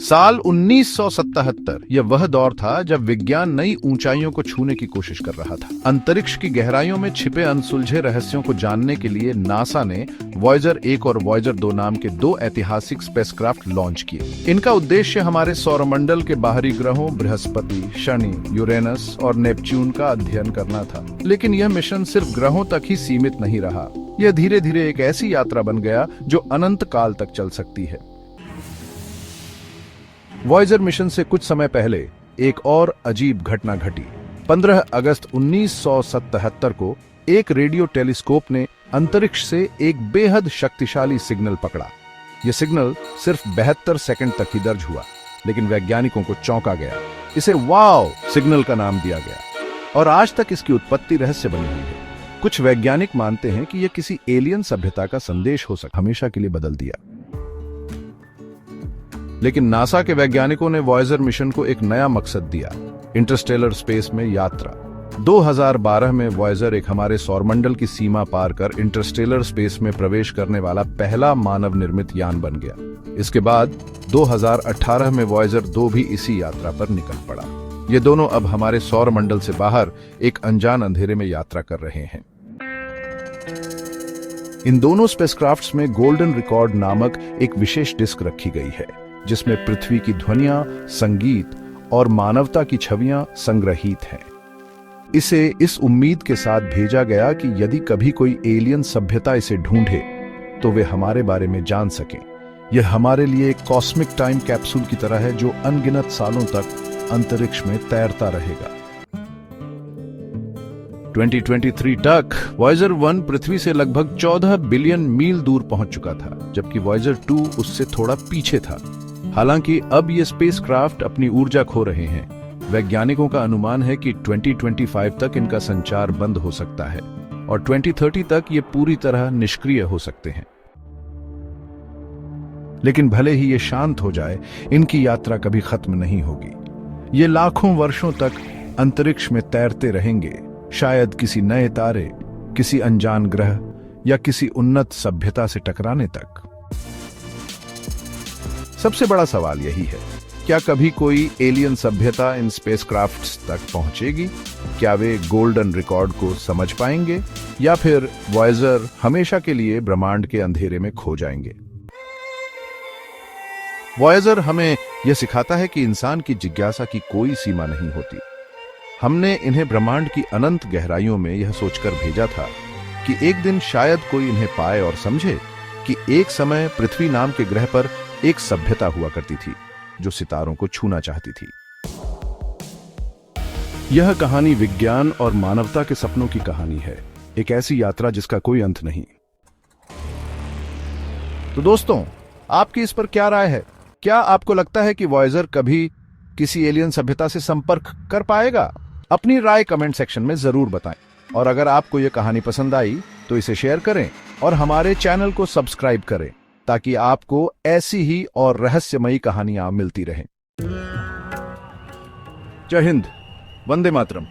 साल 1977 यह वह दौर था जब विज्ञान नई ऊंचाइयों को छूने की कोशिश कर रहा था। अंतरिक्ष की गहराइयों में छिपे अनसुलझे रहस्यों को जानने के लिए नासा ने वॉयेजर 1 और वॉयेजर 2 नाम के 2 ऐतिहासिक स्पेसक्राफ्ट लॉन्च किए। इनका उद्देश्य हमारे सौरमंडल के बाहरी ग्रहों बृहस्पति, शनि, यूरेनस और नेपच्यून का अध्ययन करना था। लेकिन यह मिशन सिर्फ ग्रहों तक ही सीमित नहीं रहा। यह धीरे धीरे एक ऐसी यात्रा बन गया जो अनंत काल तक चल सकती है। वॉयेजर मिशन से कुछ समय पहले एक और अजीब घटना घटी। 15 अगस्त 1977 को एक रेडियो टेलीस्कोप ने अंतरिक्ष से एक बेहद शक्तिशाली सिग्नल पकड़ा। यह सिग्नल सिर्फ 72 सेकंड तक ही दर्ज हुआ, लेकिन वैज्ञानिकों को चौंका गया। इसे वाव सिग्नल का नाम दिया गया और आज तक इसकी उत्पत्ति रहस्य बनी हुई है। कुछ वैज्ञानिक मानते हैं कि यह किसी एलियन सभ्यता का संदेश हो सकता, हमेशा के लिए बदल दिया। लेकिन नासा के वैज्ञानिकों ने वॉयेजर मिशन को एक नया मकसद दिया, इंटरस्टेलर स्पेस में यात्रा। 2012 में वॉयेजर एक हमारे सौरमंडल की सीमा पार कर इंटरस्टेलर स्पेस में प्रवेश करने वाला पहला मानव निर्मित यान बन गया। इसके बाद 2018 में वॉयेजर 2 भी इसी यात्रा पर निकल पड़ा। ये दोनों अब हमारे सौरमंडल से बाहर एक अनजान अंधेरे में यात्रा कर रहे हैं। इन दोनों स्पेसक्राफ्ट्स में गोल्डन रिकॉर्ड नामक एक विशेष डिस्क रखी गई है, जिसमें पृथ्वी की ध्वनियां, संगीत और मानवता की छवियां संग्रहित हैं। इसे इस उम्मीद के साथ भेजा गया कि यदि कभी कोई एलियन सभ्यता इसे ढूंढे तो वे हमारे बारे में जान सकें। यह हमारे लिए एक कॉस्मिक टाइम कैप्सूल की तरह है जो अनगिनत सालों तक अंतरिक्ष में तैरता रहेगा। 2023 तक वॉयेजर 1 पृथ्वी से लगभग 14 बिलियन मील दूर पहुंच चुका था, जबकि वॉयेजर 2 उससे थोड़ा पीछे था। हालांकि अब ये स्पेसक्राफ्ट अपनी ऊर्जा खो रहे हैं। वैज्ञानिकों का अनुमान है कि 2025 तक इनका संचार बंद हो सकता है और 2030 तक ये पूरी तरह निष्क्रिय हो सकते हैं। लेकिन भले ही ये शांत हो जाए, इनकी यात्रा कभी खत्म नहीं होगी। ये लाखों वर्षों तक अंतरिक्ष में तैरते रहेंगे, शायद किसी नए तारे, किसी अनजान ग्रह या किसी उन्नत सभ्यता से टकराने तक। सबसे बड़ा सवाल यही है, क्या कभी कोई एलियन सभ्यता इन स्पेसक्राफ्ट्स तक पहुंचेगी? क्या वे गोल्डन रिकॉर्ड को समझ पाएंगे या फिर वॉयेजर हमेशा के लिए ब्रह्मांड के अंधेरे में खो जाएंगे? वॉयेजर हमें यह सिखाता है कि इंसान की जिज्ञासा की कोई सीमा नहीं होती। हमने इन्हें ब्रह्मांड की अनंत गहराइयों में यह सोचकर भेजा था कि एक दिन शायद कोई इन्हें पाए और समझे कि एक समय पृथ्वी नाम के ग्रह पर एक सभ्यता हुआ करती थी जो सितारों को छूना चाहती थी। यह कहानी विज्ञान और मानवता के सपनों की कहानी है, एक ऐसी यात्रा जिसका कोई अंत नहीं। तो दोस्तों, आपकी इस पर क्या राय है? क्या आपको लगता है कि वॉयेजर कभी किसी एलियन सभ्यता से संपर्क कर पाएगा? अपनी राय कमेंट सेक्शन में जरूर बताएं। और अगर आपको यह कहानी पसंद आई तो इसे शेयर करें और हमारे चैनल को सब्सक्राइब करें ताकि आपको ऐसी ही और रहस्यमयी कहानियां मिलती रहें। जय हिंद, वंदे मातरम।